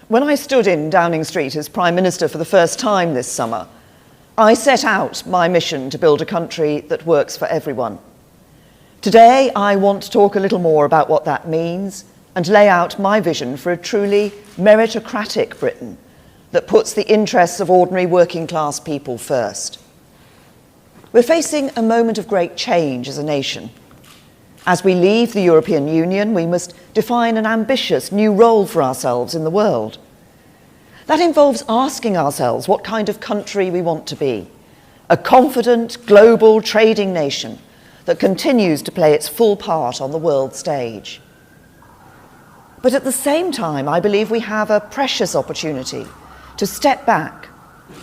When I stood in Downing Street as Prime Minister for the first time this summer, I set out my mission to build a country that works for everyone. Today, I want to talk a little more about what that means and lay out my vision for a truly meritocratic Britain that puts the interests of ordinary working class people first. We're facing a moment of great change as a nation. As we leave the European Union, we must define an ambitious new role for ourselves in the world. That involves asking ourselves what kind of country we want to be, a confident, global trading nation that continues to play its full part on the world stage. But at the same time, I believe we have a precious opportunity to step back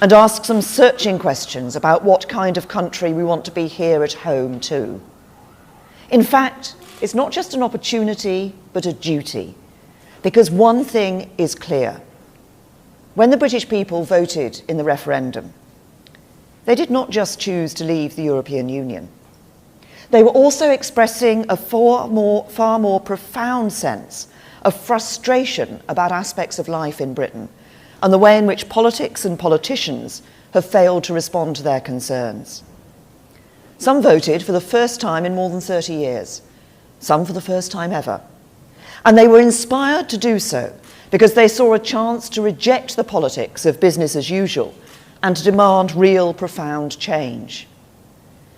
and ask some searching questions about what kind of country we want to be here at home too. In fact, it's not just an opportunity, but a duty, because one thing is clear. When the British people voted in the referendum, they did not just choose to leave the European Union. They were also expressing a far more profound sense of frustration about aspects of life in Britain and the way in which politics and politicians have failed to respond to their concerns. Some voted for the first time in more than 30 years, some for the first time ever. And they were inspired to do so because they saw a chance to reject the politics of business as usual and to demand real, profound change.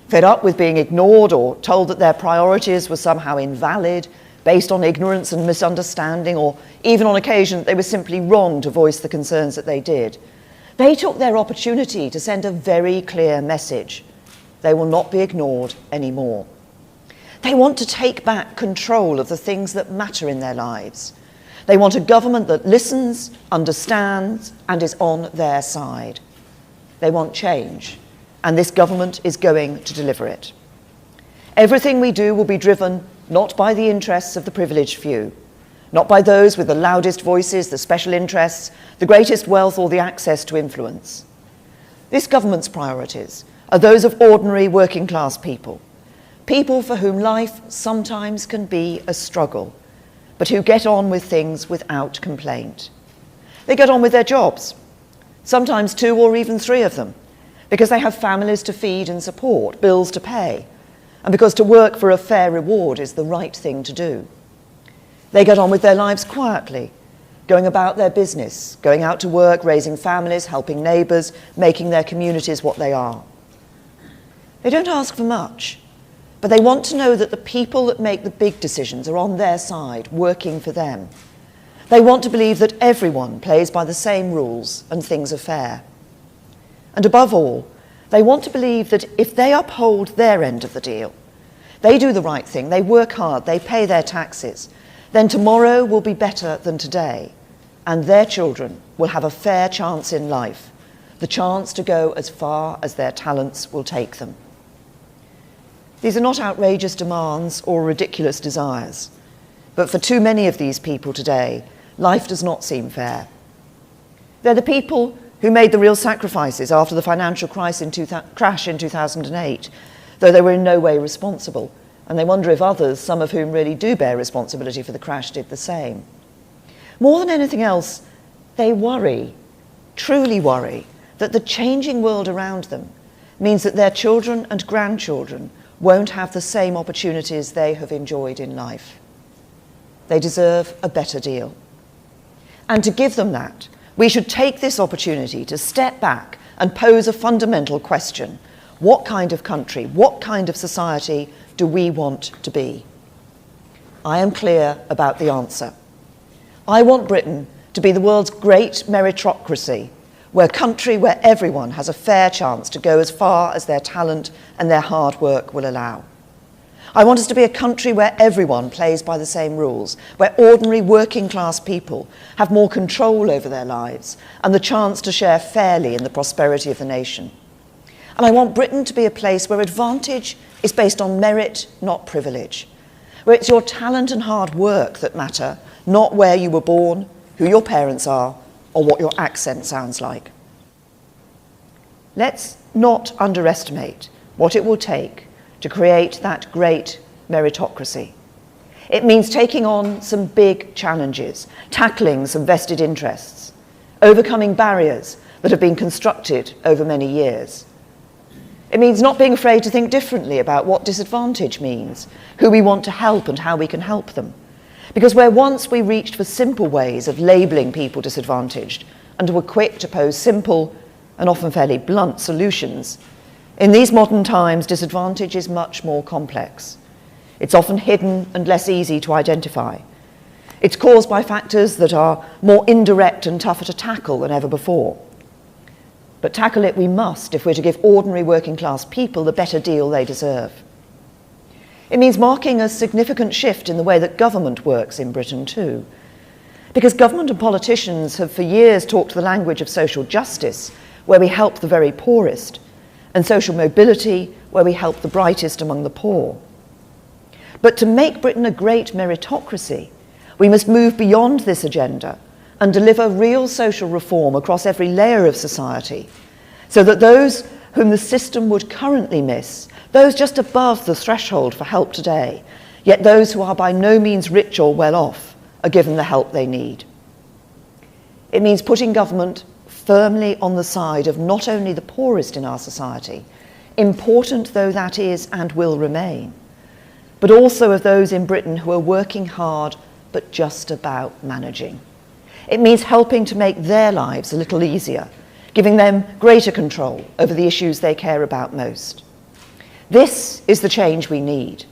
Fed up with being ignored or told that their priorities were somehow invalid, based on ignorance and misunderstanding, or even on occasion they were simply wrong to voice the concerns that they did, they took their opportunity to send a very clear message. They will not be ignored anymore. They want to take back control of the things that matter in their lives. They want a government that listens, understands, and is on their side. They want change, and this government is going to deliver it. Everything we do will be driven not by the interests of the privileged few, not by those with the loudest voices, the special interests, the greatest wealth, or the access to influence. This government's priorities are those of ordinary working class people, people for whom life sometimes can be a struggle, but who get on with things without complaint. They get on with their jobs, sometimes 2 or even 3 of them, because they have families to feed and support, bills to pay, and because to work for a fair reward is the right thing to do. They get on with their lives quietly, going about their business, going out to work, raising families, helping neighbours, making their communities what they are. They don't ask for much, but they want to know that the people that make the big decisions are on their side, working for them. They want to believe that everyone plays by the same rules and things are fair. And above all, they want to believe that if they uphold their end of the deal, they do the right thing, they work hard, they pay their taxes, then tomorrow will be better than today, and their children will have a fair chance in life, the chance to go as far as their talents will take them. These are not outrageous demands or ridiculous desires, but for too many of these people today, life does not seem fair. They're the people who made the real sacrifices after the financial crash in 2008, though they were in no way responsible, and they wonder if others, some of whom really do bear responsibility for the crash, did the same. More than anything else, they worry, truly worry, that the changing world around them means that their children and grandchildren won't have the same opportunities they have enjoyed in life. They deserve a better deal. And to give them that, we should take this opportunity to step back and pose a fundamental question. What kind of country, what kind of society do we want to be? I am clear about the answer. I want Britain to be the world's great meritocracy, where everyone has a fair chance to go as far as their talent and their hard work will allow. I want us to be a country where everyone plays by the same rules, where ordinary working class people have more control over their lives and the chance to share fairly in the prosperity of the nation. And I want Britain to be a place where advantage is based on merit, not privilege, where it's your talent and hard work that matter, not where you were born, who your parents are, or what your accent sounds like. Let's not underestimate what it will take to create that great meritocracy. It means taking on some big challenges, tackling some vested interests, overcoming barriers that have been constructed over many years. It means not being afraid to think differently about what disadvantage means, who we want to help and how we can help them. Because where once we reached for simple ways of labelling people disadvantaged and were quick to pose simple and often fairly blunt solutions, in these modern times, disadvantage is much more complex. It's often hidden and less easy to identify. It's caused by factors that are more indirect and tougher to tackle than ever before. But tackle it we must if we're to give ordinary working class people the better deal they deserve. It means marking a significant shift in the way that government works in Britain too. Because government and politicians have for years talked the language of social justice, where we help the very poorest, and social mobility, where we help the brightest among the poor. But to make Britain a great meritocracy, we must move beyond this agenda and deliver real social reform across every layer of society, so that those whom the system would currently miss, those just above the threshold for help today, yet those who are by no means rich or well off, are given the help they need. It means putting government firmly on the side of not only the poorest in our society, important though that is and will remain, but also of those in Britain who are working hard but just about managing. It means helping to make their lives a little easier, giving them greater control over the issues they care about most. This is the change we need.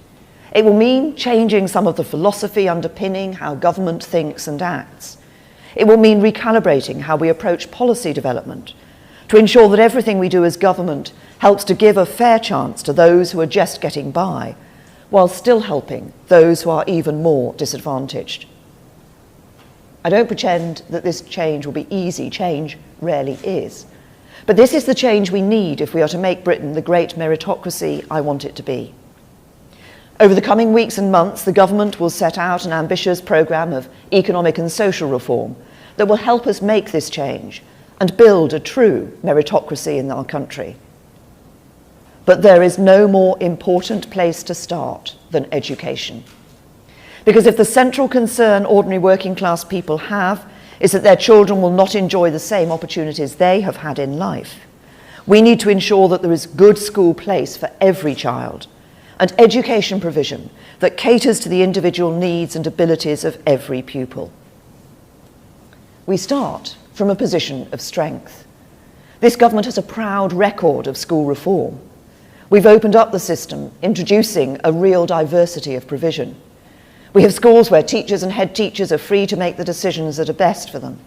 It will mean changing some of the philosophy underpinning how government thinks and acts. It will mean recalibrating how we approach policy development to ensure that everything we do as government helps to give a fair chance to those who are just getting by, while still helping those who are even more disadvantaged. I don't pretend that this change will be easy. Change rarely is. But this is the change we need if we are to make Britain the great meritocracy I want it to be. Over the coming weeks and months, the government will set out an ambitious programme of economic and social reform that will help us make this change and build a true meritocracy in our country. But there is no more important place to start than education. Because if the central concern ordinary working class people have is that their children will not enjoy the same opportunities they have had in life, we need to ensure that there is good school place for every child and education provision that caters to the individual needs and abilities of every pupil. We start from a position of strength. This government has a proud record of school reform. We've opened up the system, introducing a real diversity of provision. We have schools where teachers and head teachers are free to make the decisions that are best for them.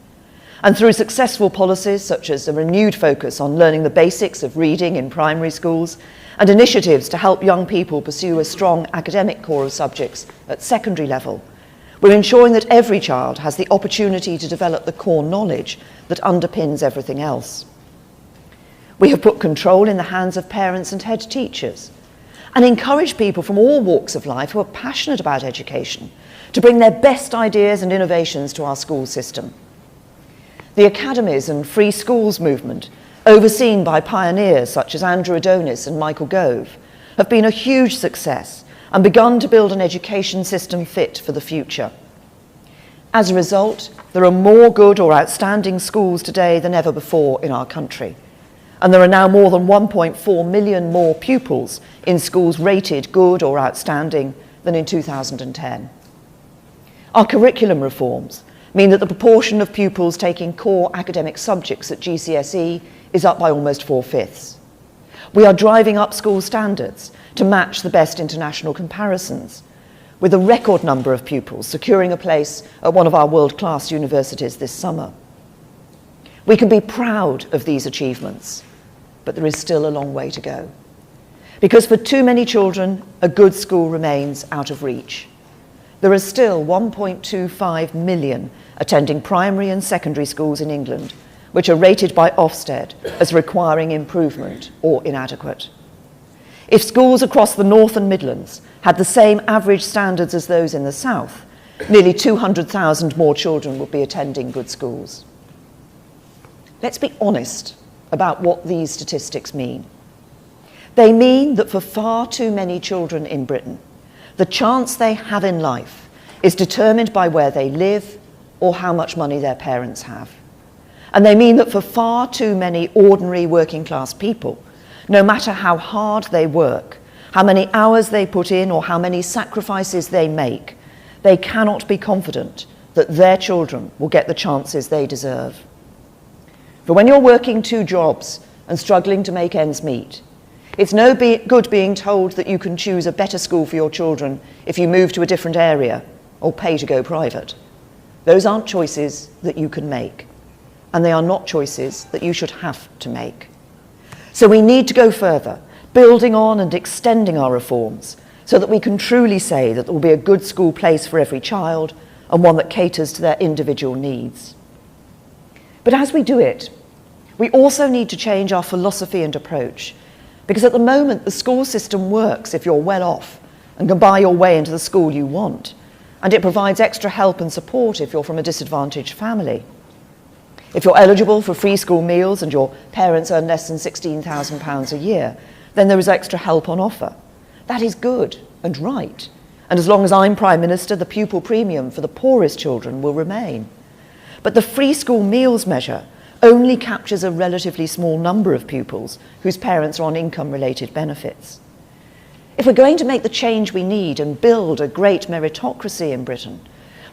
And through successful policies such as a renewed focus on learning the basics of reading in primary schools and initiatives to help young people pursue a strong academic core of subjects at secondary level, we're ensuring that every child has the opportunity to develop the core knowledge that underpins everything else. We have put control in the hands of parents and head teachers and encourage people from all walks of life who are passionate about education to bring their best ideas and innovations to our school system. The academies and free schools movement, overseen by pioneers such as Andrew Adonis and Michael Gove, have been a huge success and begun to build an education system fit for the future. As a result, there are more good or outstanding schools today than ever before in our country. And there are now more than 1.4 million more pupils in schools rated good or outstanding than in 2010. Our curriculum reforms mean that the proportion of pupils taking core academic subjects at GCSE is up by almost 4/5. We are driving up school standards to match the best international comparisons, with a record number of pupils securing a place at one of our world-class universities this summer. We can be proud of these achievements, but there is still a long way to go. Because for too many children, a good school remains out of reach. There are still 1.25 million attending primary and secondary schools in England, which are rated by Ofsted as requiring improvement or inadequate. If schools across the North and Midlands had the same average standards as those in the South, nearly 200,000 more children would be attending good schools. Let's be honest about what these statistics mean. They mean that for far too many children in Britain, the chance they have in life is determined by where they live or how much money their parents have. And they mean that for far too many ordinary working class people, no matter how hard they work, how many hours they put in or how many sacrifices they make, they cannot be confident that their children will get the chances they deserve. For when you're working 2 jobs and struggling to make ends meet, it's no good being told that you can choose a better school for your children if you move to a different area or pay to go private. Those aren't choices that you can make, and they are not choices that you should have to make. So we need to go further, building on and extending our reforms so that we can truly say that there will be a good school place for every child and one that caters to their individual needs. But as we do it, we also need to change our philosophy and approach, because at the moment the school system works if you're well off and can buy your way into the school you want, and it provides extra help and support if you're from a disadvantaged family. If you're eligible for free school meals and your parents earn less than £16,000 a year, then there is extra help on offer. That is good and right. And as long as I'm Prime Minister, the pupil premium for the poorest children will remain. But the free school meals measure only captures a relatively small number of pupils whose parents are on income-related benefits. If we're going to make the change we need and build a great meritocracy in Britain,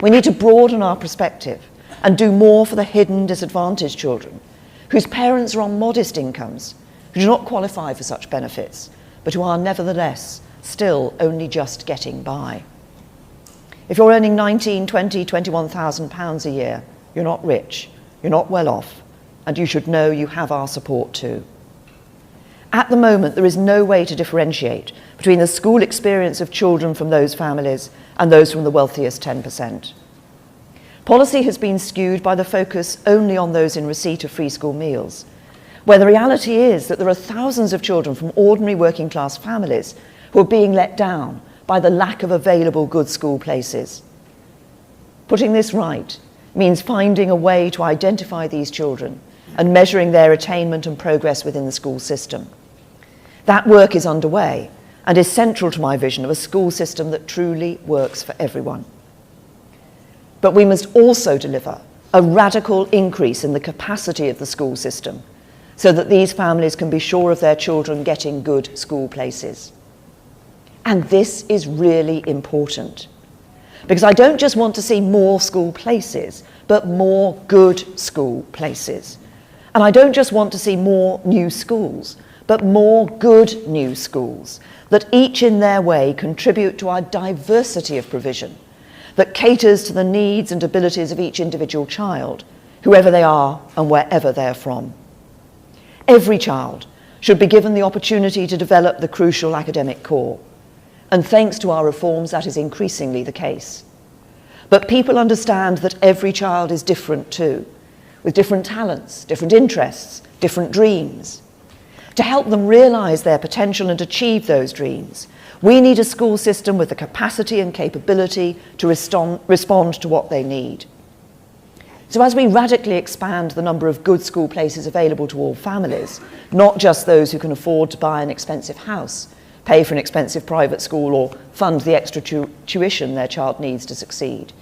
we need to broaden our perspective and do more for the hidden disadvantaged children whose parents are on modest incomes, who do not qualify for such benefits, but who are nevertheless still only just getting by. If you're earning £19,000, £20,000, £21,000 a year, you're not rich, you're not well off, and you should know you have our support too. At the moment, there is no way to differentiate between the school experience of children from those families and those from the wealthiest 10%. Policy has been skewed by the focus only on those in receipt of free school meals, where the reality is that there are thousands of children from ordinary working class families who are being let down by the lack of available good school places. Putting this right means finding a way to identify these children and measuring their attainment and progress within the school system. That work is underway and is central to my vision of a school system that truly works for everyone. But we must also deliver a radical increase in the capacity of the school system so that these families can be sure of their children getting good school places. And this is really important, because I don't just want to see more school places, but more good school places. And I don't just want to see more new schools, but more good new schools that each in their way contribute to our diversity of provision, that caters to the needs and abilities of each individual child, whoever they are and wherever they're from. Every child should be given the opportunity to develop the crucial academic core, and thanks to our reforms, that is increasingly the case. But people understand that every child is different too, with different talents, different interests, different dreams. To help them realise their potential and achieve those dreams, we need a school system with the capacity and capability to respond to what they need. So as we radically expand the number of good school places available to all families, not just those who can afford to buy an expensive house, pay for an expensive private school, or fund the extra tuition their child needs to succeed,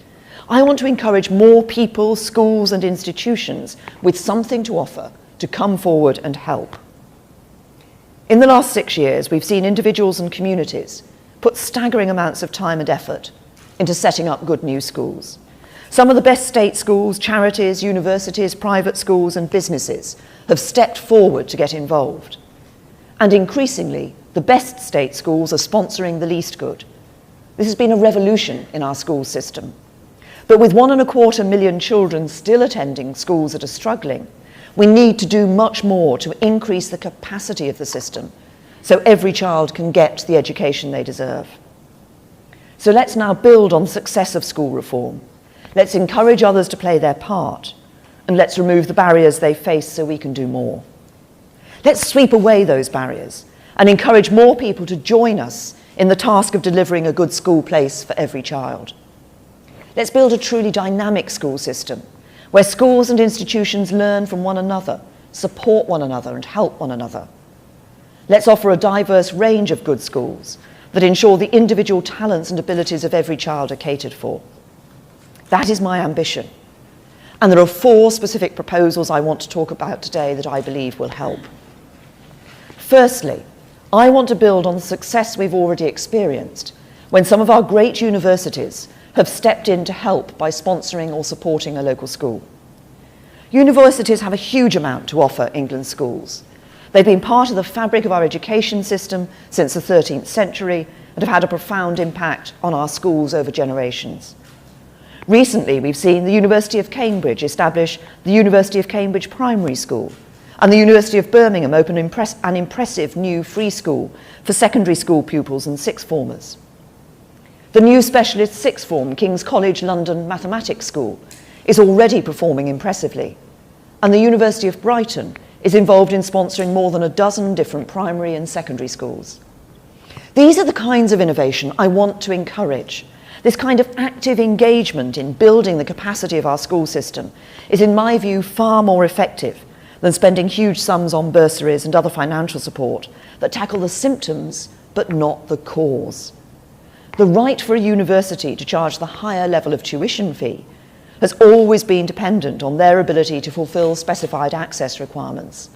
I want to encourage more people, schools and institutions with something to offer to come forward and help. In the last 6 years, we've seen individuals and communities put staggering amounts of time and effort into setting up good new schools. Some of the best state schools, charities, universities, private schools and businesses have stepped forward to get involved. And increasingly, the best state schools are sponsoring the least good. This has been a revolution in our school system. But with 1.25 million children still attending schools that are struggling, we need to do much more to increase the capacity of the system so every child can get the education they deserve. So let's now build on the success of school reform. Let's encourage others to play their part, and let's remove the barriers they face so we can do more. Let's sweep away those barriers and encourage more people to join us in the task of delivering a good school place for every child. Let's build a truly dynamic school system where schools and institutions learn from one another, support one another and help one another. Let's offer a diverse range of good schools that ensure the individual talents and abilities of every child are catered for. That is my ambition. And there are 4 specific proposals I want to talk about today that I believe will help. Firstly, I want to build on the success we've already experienced when some of our great universities have stepped in to help by sponsoring or supporting a local school. Universities have a huge amount to offer England's schools. They've been part of the fabric of our education system since the 13th century and have had a profound impact on our schools over generations. Recently, we've seen the University of Cambridge establish the University of Cambridge Primary School, and the University of Birmingham open an impressive new free school for secondary school pupils and sixth formers. The new specialist sixth form King's College London Mathematics School is already performing impressively, and the University of Brighton is involved in sponsoring more than a dozen different primary and secondary schools. These are the kinds of innovation I want to encourage. This kind of active engagement in building the capacity of our school system is, in my view, far more effective than spending huge sums on bursaries and other financial support that tackle the symptoms but not the cause. The right for a university to charge the higher level of tuition fee has always been dependent on their ability to fulfil specified access requirements.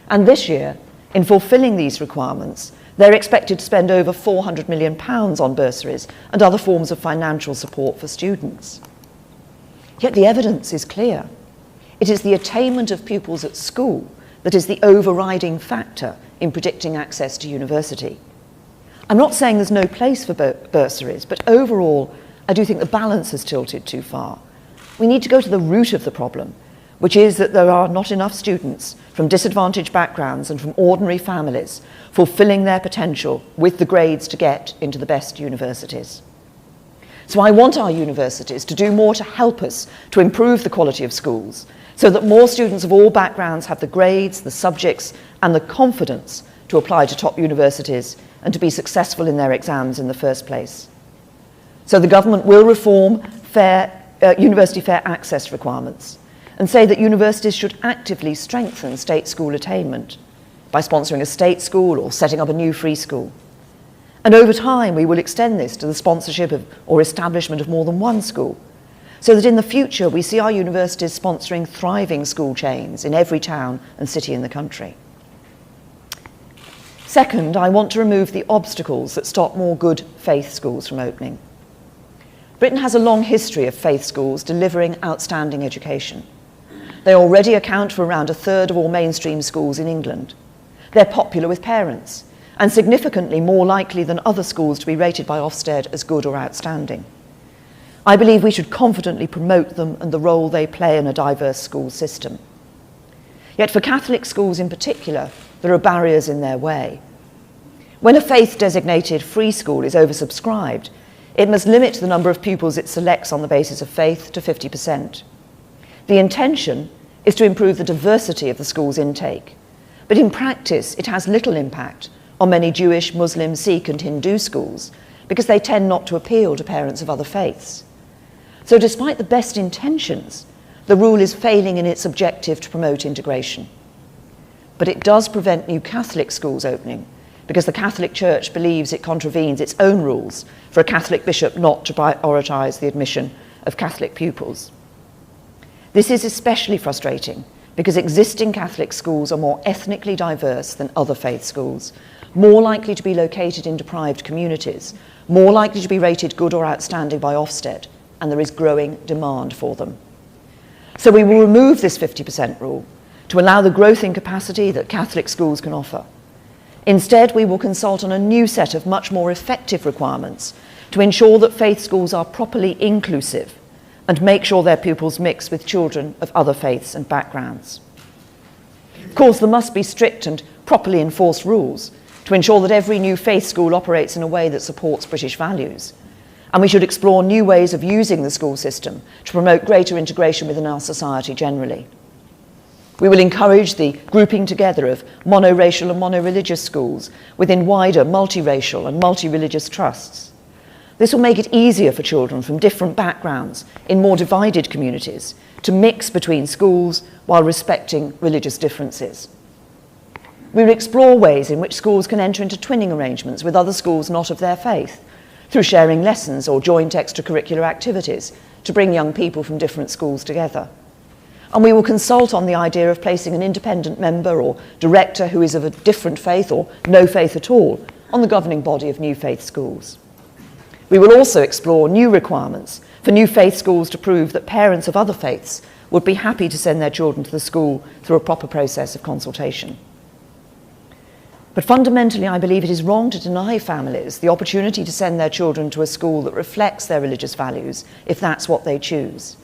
And this year, in fulfilling these requirements, they're expected to spend over £400 million on bursaries and other forms of financial support for students. Yet the evidence is clear. It is the attainment of pupils at school that is the overriding factor in predicting access to university. I'm not saying there's no place for bursaries, but overall, I do think the balance has tilted too far. We need to go to the root of the problem, which is that there are not enough students from disadvantaged backgrounds and from ordinary families fulfilling their potential with the grades to get into the best universities. So I want our universities to do more to help us to improve the quality of schools so that more students of all backgrounds have the grades, the subjects, and the confidence to apply to top universities and to be successful in their exams in the first place. So the government will reform university fair access requirements and say that universities should actively strengthen state school attainment by sponsoring a state school or setting up a new free school. And over time, we will extend this to the sponsorship of or establishment of more than one school, so that in the future we see our universities sponsoring thriving school chains in every town and city in the country. Second, I want to remove the obstacles that stop more good faith schools from opening. Britain has a long history of faith schools delivering outstanding education. They already account for around 1/3 of all mainstream schools in England. They're popular with parents and significantly more likely than other schools to be rated by Ofsted as good or outstanding. I believe we should confidently promote them and the role they play in a diverse school system. Yet for Catholic schools in particular, there are barriers in their way. When a faith-designated free school is oversubscribed, it must limit the number of pupils it selects on the basis of faith to 50%. The intention is to improve the diversity of the school's intake, but in practice it has little impact on many Jewish, Muslim, Sikh and Hindu schools because they tend not to appeal to parents of other faiths. So despite the best intentions, the rule is failing in its objective to promote integration. But it does prevent new Catholic schools opening because the Catholic Church believes it contravenes its own rules for a Catholic bishop not to prioritise the admission of Catholic pupils. This is especially frustrating because existing Catholic schools are more ethnically diverse than other faith schools, more likely to be located in deprived communities, more likely to be rated good or outstanding by Ofsted, and there is growing demand for them. So we will remove this 50% rule to allow the growth in capacity that Catholic schools can offer. Instead, we will consult on a new set of much more effective requirements to ensure that faith schools are properly inclusive and make sure their pupils mix with children of other faiths and backgrounds. Of course, there must be strict and properly enforced rules to ensure that every new faith school operates in a way that supports British values. And we should explore new ways of using the school system to promote greater integration within our society generally. We will encourage the grouping together of monoracial and monoreligious schools within wider multiracial and multi-religious trusts. This will make it easier for children from different backgrounds in more divided communities to mix between schools while respecting religious differences. We will explore ways in which schools can enter into twinning arrangements with other schools not of their faith, through sharing lessons or joint extracurricular activities to bring young people from different schools together. And we will consult on the idea of placing an independent member or director who is of a different faith or no faith at all on the governing body of new faith schools. We will also explore new requirements for new faith schools to prove that parents of other faiths would be happy to send their children to the school through a proper process of consultation. But fundamentally, I believe it is wrong to deny families the opportunity to send their children to a school that reflects their religious values, if that's what they choose.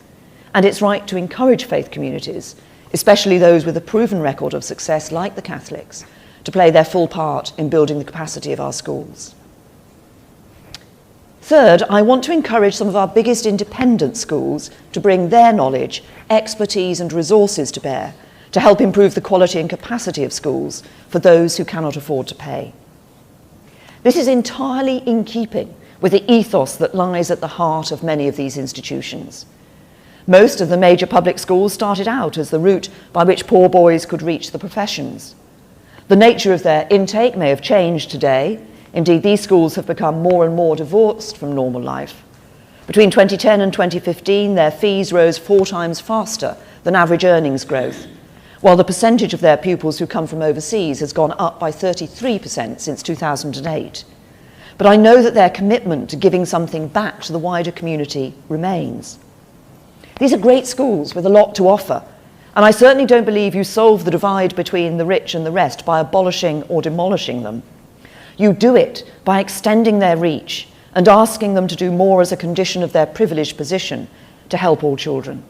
And it's right to encourage faith communities, especially those with a proven record of success like the Catholics, to play their full part in building the capacity of our schools. Third, I want to encourage some of our biggest independent schools to bring their knowledge, expertise and resources to bear to help improve the quality and capacity of schools for those who cannot afford to pay. This is entirely in keeping with the ethos that lies at the heart of many of these institutions. Most of the major public schools started out as the route by which poor boys could reach the professions. The nature of their intake may have changed today. Indeed, these schools have become more and more divorced from normal life. Between 2010 and 2015, their fees rose 4 times faster than average earnings growth, while the percentage of their pupils who come from overseas has gone up by 33% since 2008. But I know that their commitment to giving something back to the wider community remains. These are great schools with a lot to offer, and I certainly don't believe you solve the divide between the rich and the rest by abolishing or demolishing them. You do it by extending their reach and asking them to do more as a condition of their privileged position to help all children.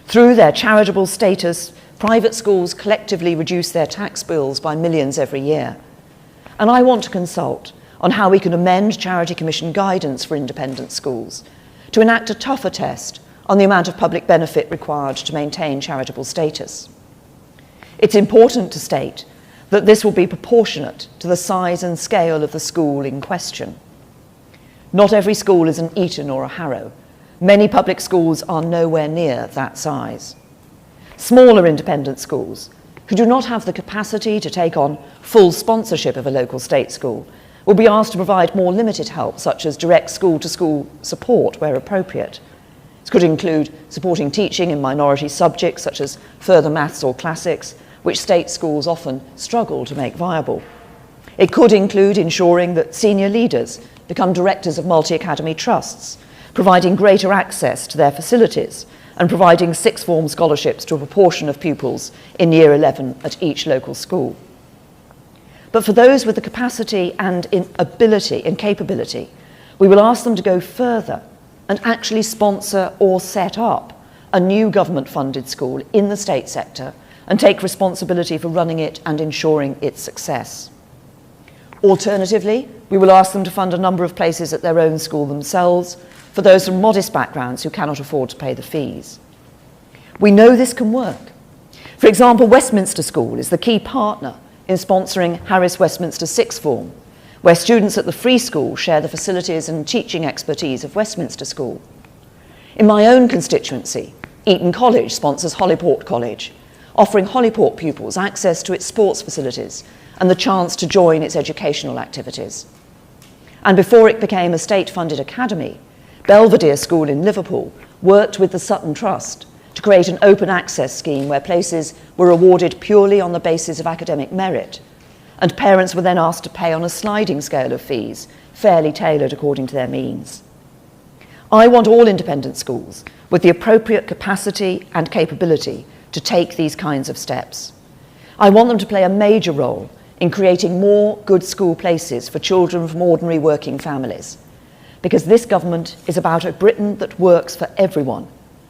Through their charitable status, private schools collectively reduce their tax bills by millions every year. And I want to consult on how we can amend Charity Commission guidance for independent schools to enact a tougher test on the amount of public benefit required to maintain charitable status. It's important to state that this will be proportionate to the size and scale of the school in question. Not every school is an Eton or a Harrow. Many public schools are nowhere near that size. Smaller independent schools, who do not have the capacity to take on full sponsorship of a local state school, will be asked to provide more limited help, such as direct school-to-school support where appropriate. This could include supporting teaching in minority subjects, such as further maths or classics, which state schools often struggle to make viable. It could include ensuring that senior leaders become directors of multi-academy trusts, providing greater access to their facilities, and providing sixth form scholarships to a proportion of pupils in year 11 at each local school. But for those with the capacity and ability and capability, we will ask them to go further and actually sponsor or set up a new government-funded school in the state sector and take responsibility for running it and ensuring its success. Alternatively, we will ask them to fund a number of places at their own school themselves for those from modest backgrounds who cannot afford to pay the fees. We know this can work. For example, Westminster School is the key partner in sponsoring Harris Westminster Sixth Form, where students at the free school share the facilities and teaching expertise of Westminster School. In my own constituency, Eton College sponsors Holyport College, offering Holyport pupils access to its sports facilities and the chance to join its educational activities. And before it became a state-funded academy, Belvedere School in Liverpool worked with the Sutton Trust to create an open access scheme where places were awarded purely on the basis of academic merit, and parents were then asked to pay on a sliding scale of fees, fairly tailored according to their means. I want all independent schools with the appropriate capacity and capability to take these kinds of steps. I want them to play a major role in creating more good school places for children from ordinary working families, because this government is about a Britain that works for everyone,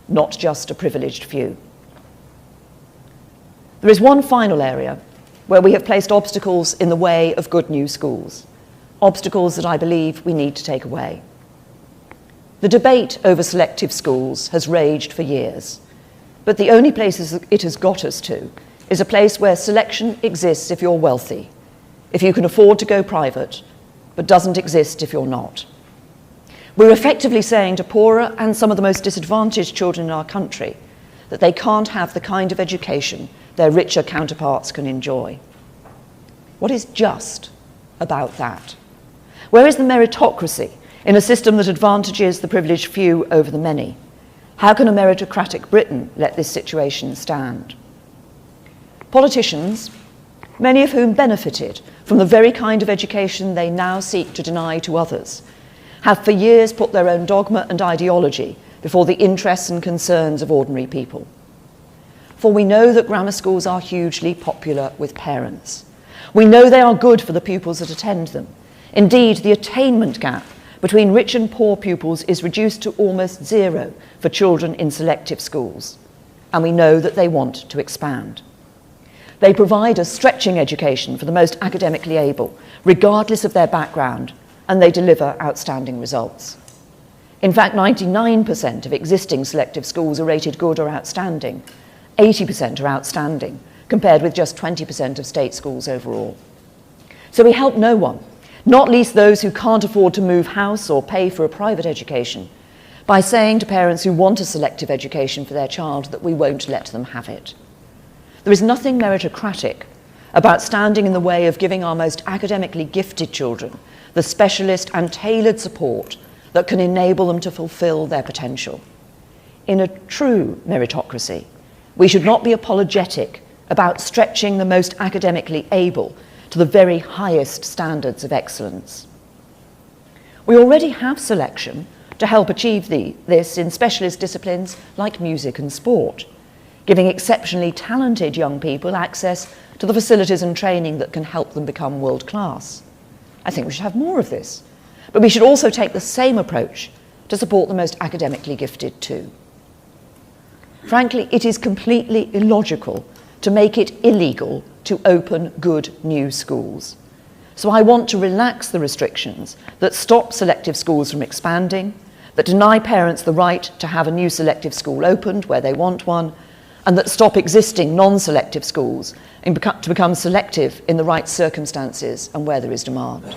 not just a privileged few. There is one final area where we have placed obstacles in the way of good new schools, obstacles that I believe we need to take away. The debate over selective schools has raged for years, but the only places it has got us to is a place where selection exists if you're wealthy, if you can afford to go private, but doesn't exist if you're not. We're effectively saying to poorer and some of the most disadvantaged children in our country that they can't have the kind of education their richer counterparts can enjoy. What is just about that? Where is the meritocracy in a system that advantages the privileged few over the many? How can a meritocratic Britain let this situation stand? Politicians, many of whom benefited from the very kind of education they now seek to deny to others, have for years put their own dogma and ideology before the interests and concerns of ordinary people. For we know that grammar schools are hugely popular with parents. We know they are good for the pupils that attend them. Indeed, the attainment gap between rich and poor pupils is reduced to almost zero for children in selective schools, and we know that they want to expand. They provide a stretching education for the most academically able, regardless of their background, and they deliver outstanding results. In fact, 99% of existing selective schools are rated good or outstanding. 80% are outstanding, compared with just 20% of state schools overall. So we help no one, not least those who can't afford to move house or pay for a private education, by saying to parents who want a selective education for their child that we won't let them have it. There is nothing meritocratic about standing in the way of giving our most academically gifted children the specialist and tailored support that can enable them to fulfill their potential. In a true meritocracy, we should not be apologetic about stretching the most academically able to the very highest standards of excellence. We already have selection to help achieve this in specialist disciplines like music and sport, giving exceptionally talented young people access to the facilities and training that can help them become world class. I think we should have more of this, but we should also take the same approach to support the most academically gifted too. Frankly, it is completely illogical to make it illegal to open good new schools. So I want to relax the restrictions that stop selective schools from expanding, that deny parents the right to have a new selective school opened where they want one, and that stop existing non-selective schools to become selective in the right circumstances and where there is demand.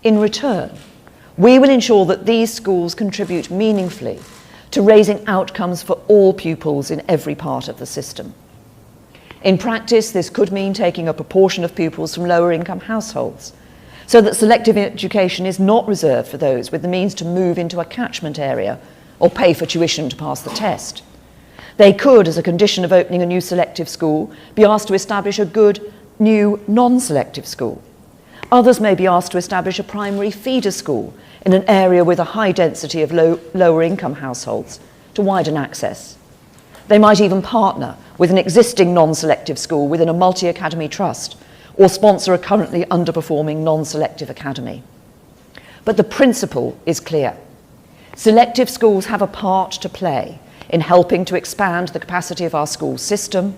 In return, we will ensure that these schools contribute meaningfully to raising outcomes for all pupils in every part of the system. In practice, this could mean taking a proportion of pupils from lower income households, so that selective education is not reserved for those with the means to move into a catchment area or pay for tuition to pass the test. They could, as a condition of opening a new selective school, be asked to establish a good new non-selective school. Others may be asked to establish a primary feeder school in an area with a high density of lower income households to widen access. They might even partner with an existing non-selective school within a multi-academy trust, or sponsor a currently underperforming non-selective academy. But the principle is clear. Selective schools have a part to play in helping to expand the capacity of our school system,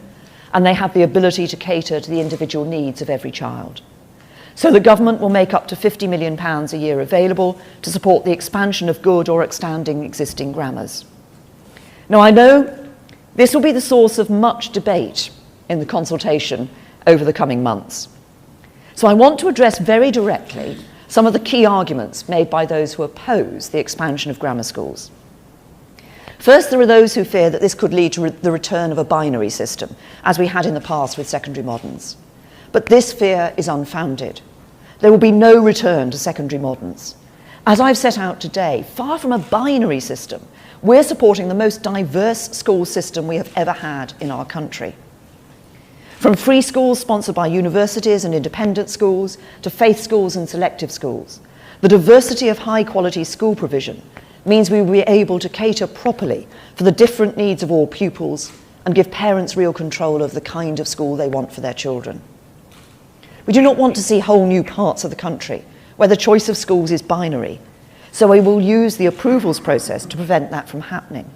and they have the ability to cater to the individual needs of every child. So the government will make up to £50 million a year available to support the expansion of good or outstanding existing grammars. Now, I know this will be the source of much debate in the consultation over the coming months. So I want to address very directly some of the key arguments made by those who oppose the expansion of grammar schools. First, there are those who fear that this could lead to the return of a binary system, as we had in the past with secondary moderns. But this fear is unfounded. There will be no return to secondary moderns. As I've set out today, far from a binary system, we're supporting the most diverse school system we have ever had in our country. From free schools sponsored by universities and independent schools to faith schools and selective schools, the diversity of high-quality school provision means we will be able to cater properly for the different needs of all pupils and give parents real control of the kind of school they want for their children. We do not want to see whole new parts of the country where the choice of schools is binary, so we will use the approvals process to prevent that from happening.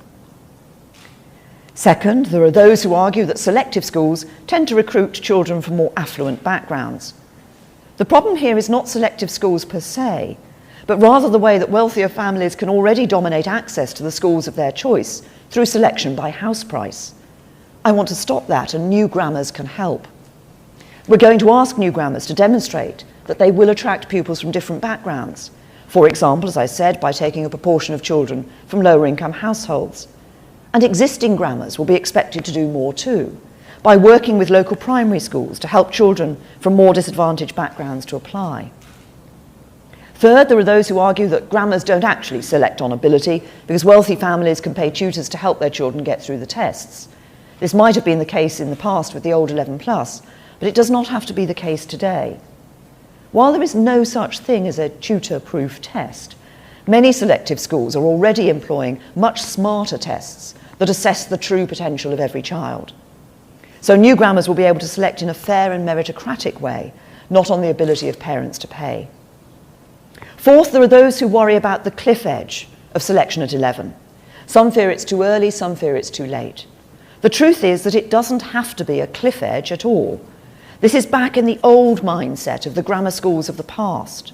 Second, there are those who argue that selective schools tend to recruit children from more affluent backgrounds. The problem here is not selective schools per se, but rather the way that wealthier families can already dominate access to the schools of their choice through selection by house price. I want to stop that, and new grammars can help. We're going to ask new grammars to demonstrate that they will attract pupils from different backgrounds. For example, as I said, by taking a proportion of children from lower income households. And existing grammars will be expected to do more too, by working with local primary schools to help children from more disadvantaged backgrounds to apply. Third, there are those who argue that grammars don't actually select on ability because wealthy families can pay tutors to help their children get through the tests. This might have been the case in the past with the old 11+, but it does not have to be the case today. While there is no such thing as a tutor-proof test, many selective schools are already employing much smarter tests that assess the true potential of every child. So new grammars will be able to select in a fair and meritocratic way, not on the ability of parents to pay. Fourth, there are those who worry about the cliff edge of selection at 11. Some fear it's too early, some fear it's too late. The truth is that it doesn't have to be a cliff edge at all. This is back in the old mindset of the grammar schools of the past.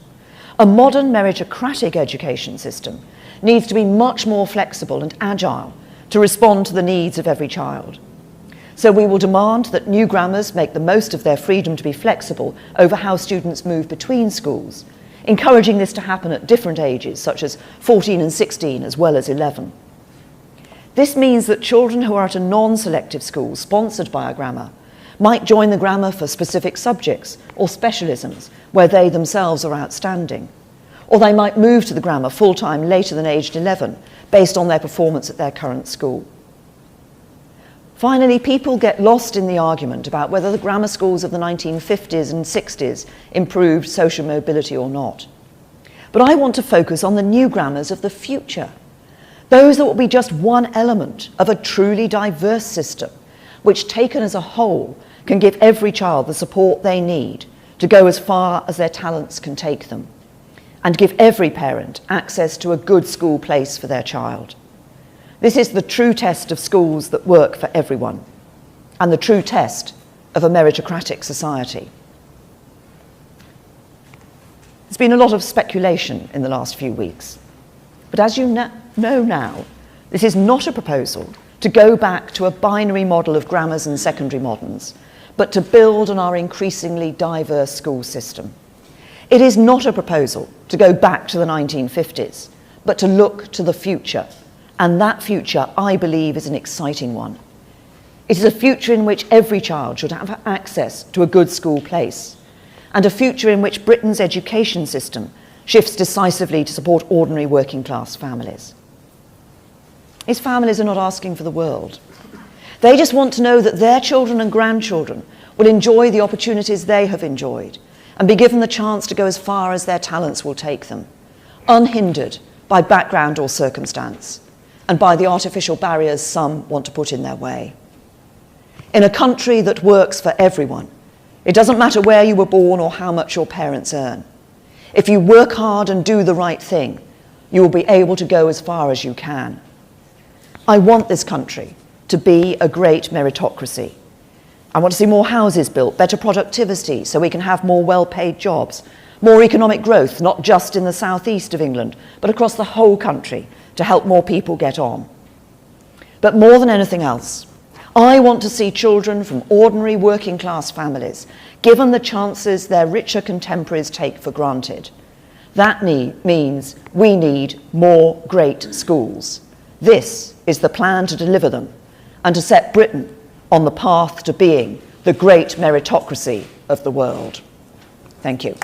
A modern meritocratic education system needs to be much more flexible and agile to respond to the needs of every child. So we will demand that new grammars make the most of their freedom to be flexible over how students move between schools, encouraging this to happen at different ages, such as 14 and 16 as well as 11. This means that children who are at a non-selective school sponsored by a grammar might join the grammar for specific subjects or specialisms where they themselves are outstanding. Or they might move to the grammar full-time later than aged 11 based on their performance at their current school. Finally, people get lost in the argument about whether the grammar schools of the 1950s and 60s improved social mobility or not. But I want to focus on the new grammars of the future, those that will be just one element of a truly diverse system, which taken as a whole can give every child the support they need to go as far as their talents can take them, and give every parent access to a good school place for their child. This is the true test of schools that work for everyone, and the true test of a meritocratic society. There's been a lot of speculation in the last few weeks, but as you know now, this is not a proposal to go back to a binary model of grammars and secondary moderns, but to build on our increasingly diverse school system. It is not a proposal to go back to the 1950s, but to look to the future. And that future, I believe, is an exciting one. It is a future in which every child should have access to a good school place, and a future in which Britain's education system shifts decisively to support ordinary working class families. These families are not asking for the world. They just want to know that their children and grandchildren will enjoy the opportunities they have enjoyed and be given the chance to go as far as their talents will take them, unhindered by background or circumstance, and by the artificial barriers some want to put in their way. In a country that works for everyone, it doesn't matter where you were born or how much your parents earn. If you work hard and do the right thing, you will be able to go as far as you can. I want this country to be a great meritocracy. I want to see more houses built, better productivity so we can have more well-paid jobs, more economic growth, not just in the southeast of England, but across the whole country, to help more people get on. But more than anything else, I want to see children from ordinary working class families given the chances their richer contemporaries take for granted. That means we need more great schools. This is the plan to deliver them and to set Britain on the path to being the great meritocracy of the world. Thank you.